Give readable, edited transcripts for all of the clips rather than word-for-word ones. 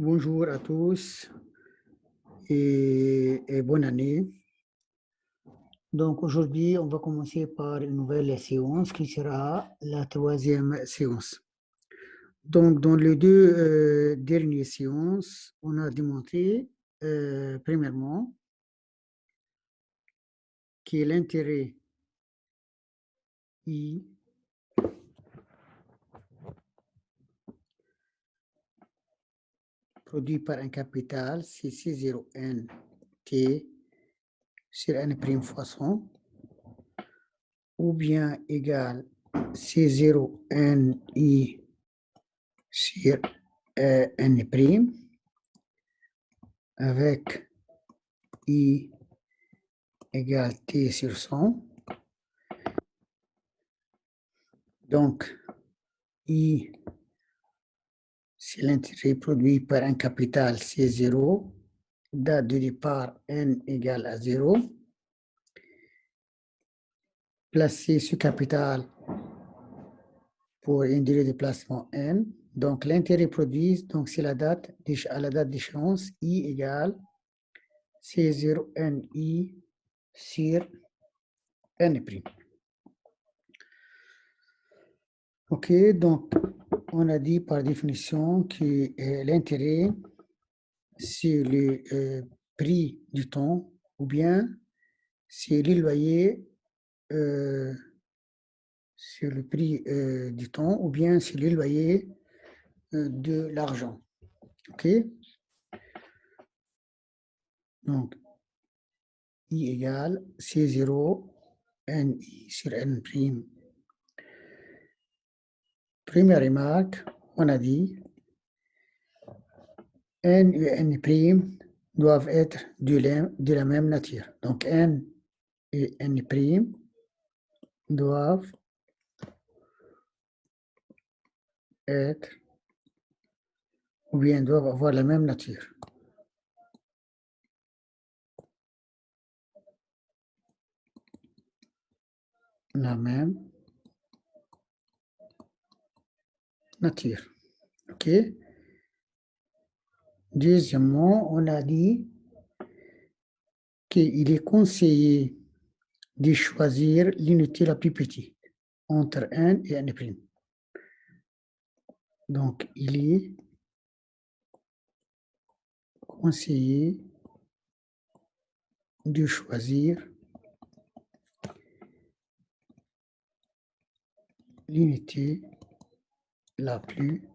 Bonjour à tous et bonne année. Donc aujourd'hui, on va commencer par une nouvelle séance qui sera la troisième séance. Donc dans les deux dernières séances, on a démontré premièrement que l'intérêt I produit par un capital, c'est C0N T sur N' fois 100 ou bien égal C0NI sur N' avec I égale T sur 100. Donc, I, c'est l'intérêt produit par un capital C0, date de départ N égale à 0. Placer ce capital pour une durée de placement N. Donc, l'intérêt produit, donc c'est la date, à la date d'échéance, I égale C0NI sur N'. OK, donc on a dit par définition que l'intérêt, c'est le prix du temps, ou bien c'est le loyer sur le prix du temps, ou bien c'est le loyer de l'argent. OK? Donc, I égale C0 NI sur N'. Première remarque, on a dit N et N' doivent être de la même nature. Donc, N et N' doivent être ou bien doivent avoir la même nature. La même nature. OK? Deuxièmement, on a dit qu'il est conseillé de choisir l'unité la plus petite entre N et N'. Donc, il est conseillé de choisir l'unité la plus petite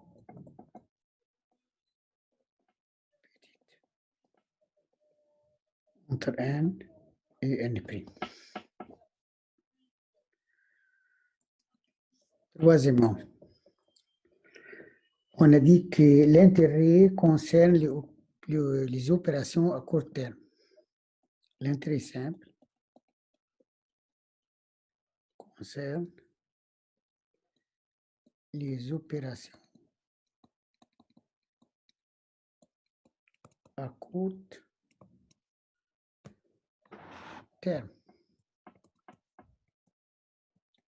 entre N et N'. Troisièmement, on a dit que l'intérêt concerne les opérations à court terme. L'intérêt simple concerne les opérations à court terme.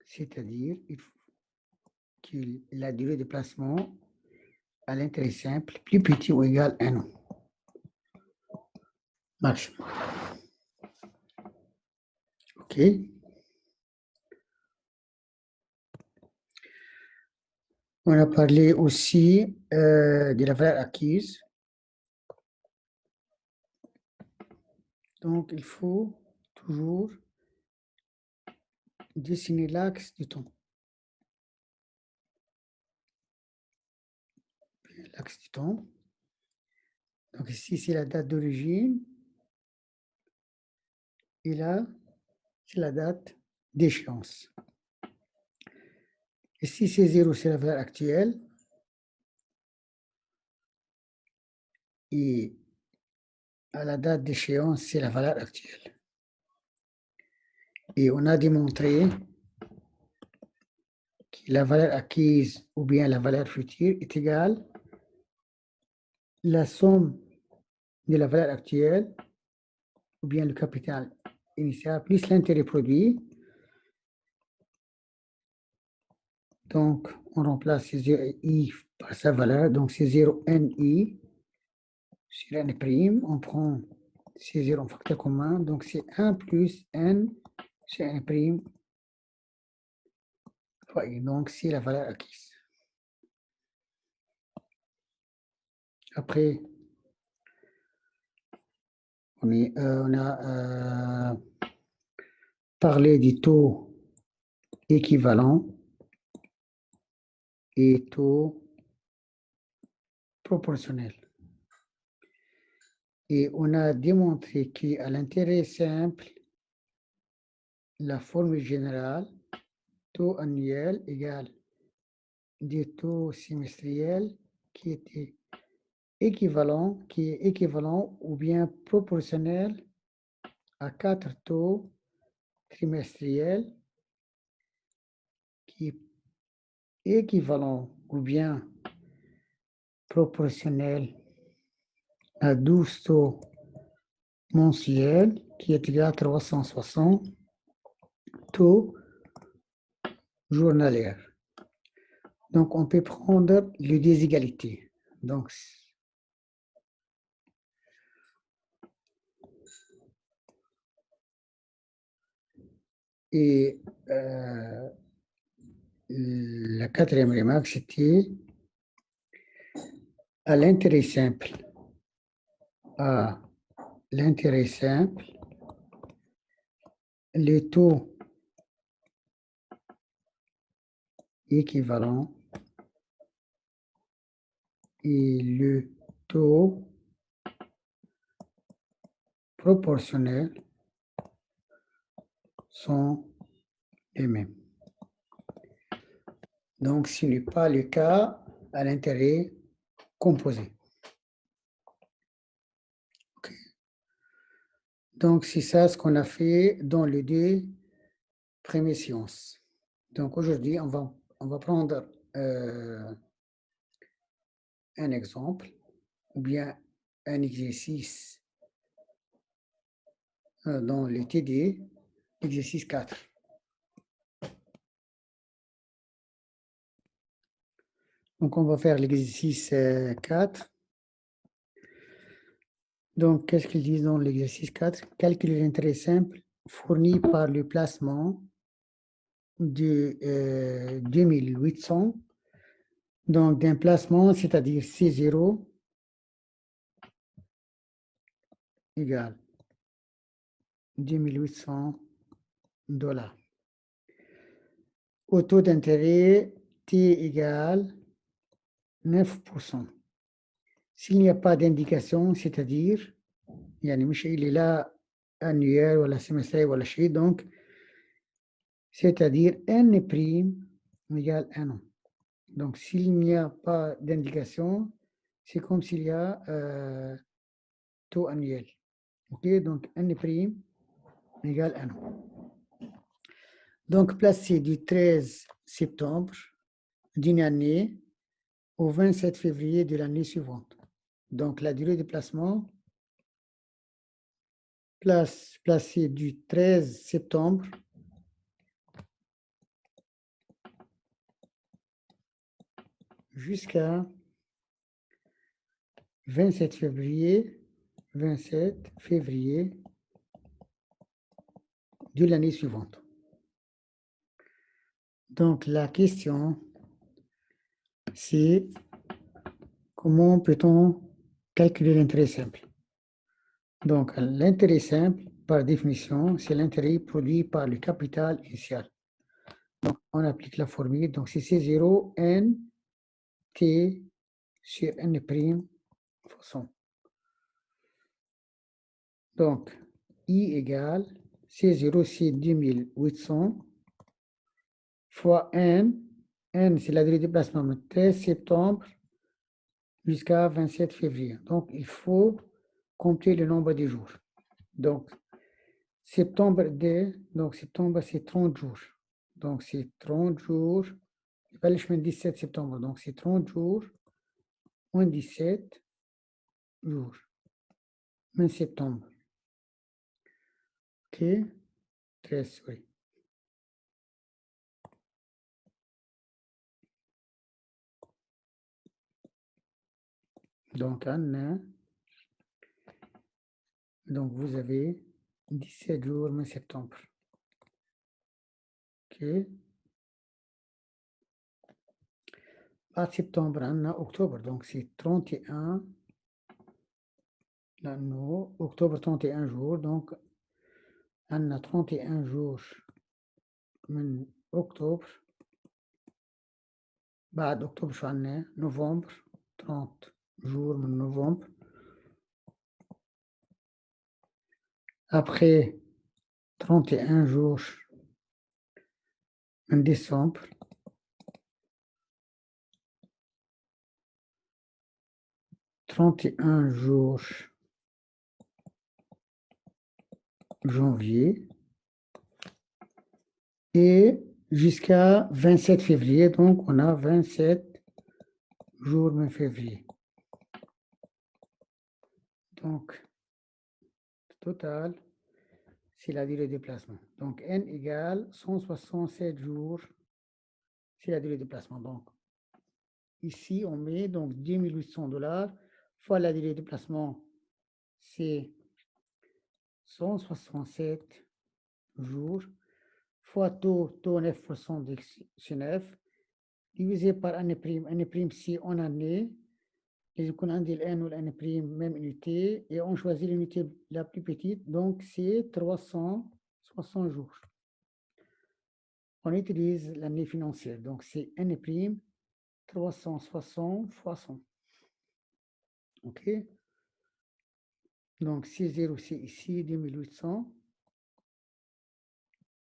C'est-à-dire que la durée de placement à l'intérêt simple plus petit ou égal à 1 an. Maximum. OK? On a parlé aussi de la valeur acquise. Donc, il faut toujours dessiner l'axe du temps. L'axe du temps. Donc, ici, c'est la date d'origine. Et là, c'est la date d'échéance. Ici, c'est 0, c'est la valeur actuelle. Et à la date d'échéance, c'est la valeur actuelle. Et on a démontré que la valeur acquise ou bien la valeur future est égale à la somme de la valeur actuelle ou bien le capital initial plus l'intérêt produit. Donc, on remplace I par sa valeur, donc c'est 0NI sur n', on prend C0 en facteur commun, donc c'est 1 plus n sur n', fois i, donc c'est la valeur acquise. Après, on a parlé du taux équivalent et taux proportionnel. Et on a démontré qu'à l'intérêt simple, la formule générale, taux annuel égale des taux semestriels qui est équivalent ou bien proportionnel à 4 taux trimestriels qui est équivalent ou bien proportionnel à 12 taux mensuels qui est égal à 360 taux journaliers. Donc, on peut prendre les deux égalités. Donc, et la quatrième remarque, c'était à l'intérêt simple. À l'intérêt simple, les taux équivalents et le taux proportionnel sont les mêmes. Donc, ce n'est pas le cas à l'intérêt composé. Okay. Donc, c'est ça ce qu'on a fait dans les deux premières séances. Donc, aujourd'hui, on va prendre un exemple ou bien un exercice dans le TD, exercice 4. Donc, on va faire l'exercice 4. Donc, qu'est-ce qu'ils disent dans l'exercice 4? Calculer l'intérêt simple fourni par le placement de 2800. Donc, d'un placement, c'est-à-dire C0 égale 2800 $. Au taux d'intérêt, T égale 9%. S'il n'y a pas d'indication, c'est-à-dire, يعني مش il est là annuel ou semestriel ou شيء, donc, c'est-à-dire n' égale 1 an. Donc, s'il n'y a pas d'indication, c'est comme s'il y a taux annuel. OK, donc n' égale 1 an. Donc, placé du 13 septembre d'une année au 27 février de l'année suivante. Donc, la durée de placement placée du 13 septembre jusqu'à 27 février de l'année suivante. Donc, la question, c'est comment peut-on calculer l'intérêt simple? Donc, l'intérêt simple, par définition, c'est l'intérêt produit par le capital initial. Donc, on applique la formule. Donc, c'est C0 N T sur N' fois 100. Donc, I égale C0, c'est 2800 fois N. N, c'est la durée de placement, 13 septembre jusqu'à 27 février. Donc, il faut compter le nombre de jours. Donc, septembre, c'est 30 jours. Donc, c'est 30 jours. Pas le chemin 17 septembre. Donc, c'est 30 jours moins 17 jours. Moins septembre. OK? 13, oui. Donc, Donc, vous avez 17 jours, mai, septembre. OK. Pas septembre, on a octobre. Donc, c'est 31. Là, non, octobre, 31 jours. Donc, on a 31 jours من octobre. بعد octobre شو عنا؟ novembre. 30 jours من novembre. Après 31 jours en décembre. $31 jours janvier. Et jusqu'à 27 février. Donc, on a 27 jours en février. Donc, total, c'est la durée de déplacement. Donc, N égale 167 jours, c'est la durée de déplacement. Donc, ici, on met donc $10 800 fois la durée de déplacement, c'est 167 jours, fois taux 9% sur 9, divisé par année prime si en année, لازم يكون عندي الان والان بريم même unité et on choisit l'unité la plus petite, donc c'est 360 jours. On utilise l'année financière, donc c'est n prime 360 fois 100. OK? Donc 6,0 c'est ici 2800.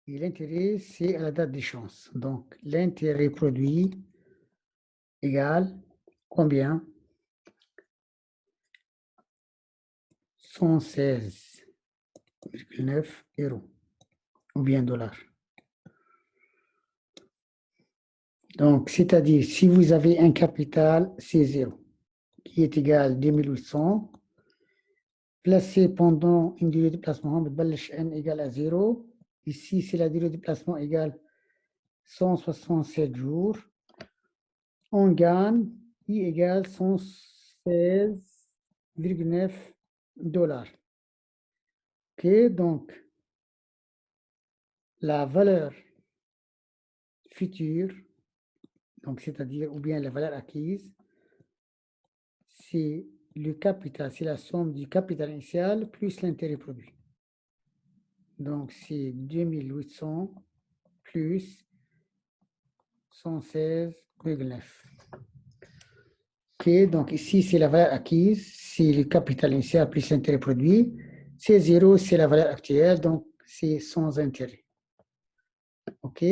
Et l'intérêt, c'est à la date d'échéance. Donc l'intérêt produit égale combien? 116,9 euros ou bien dollars. Donc, c'est-à-dire, si vous avez un capital, c'est 0, qui est égal à 2800, placé pendant une durée de placement, n égale à 0. Ici, c'est la durée de placement égale 167 jours. On gagne I égale 116,9 dollars. OK, donc, la valeur future, donc c'est-à-dire, ou bien la valeur acquise, c'est le capital, c'est la somme du capital initial plus l'intérêt produit. Donc, c'est 2800 plus 116,9. OK, donc ici, c'est la valeur acquise, c'est le capital initial plus l'intérêt produit. C'est 0, c'est la valeur actuelle, donc c'est sans intérêt. OK?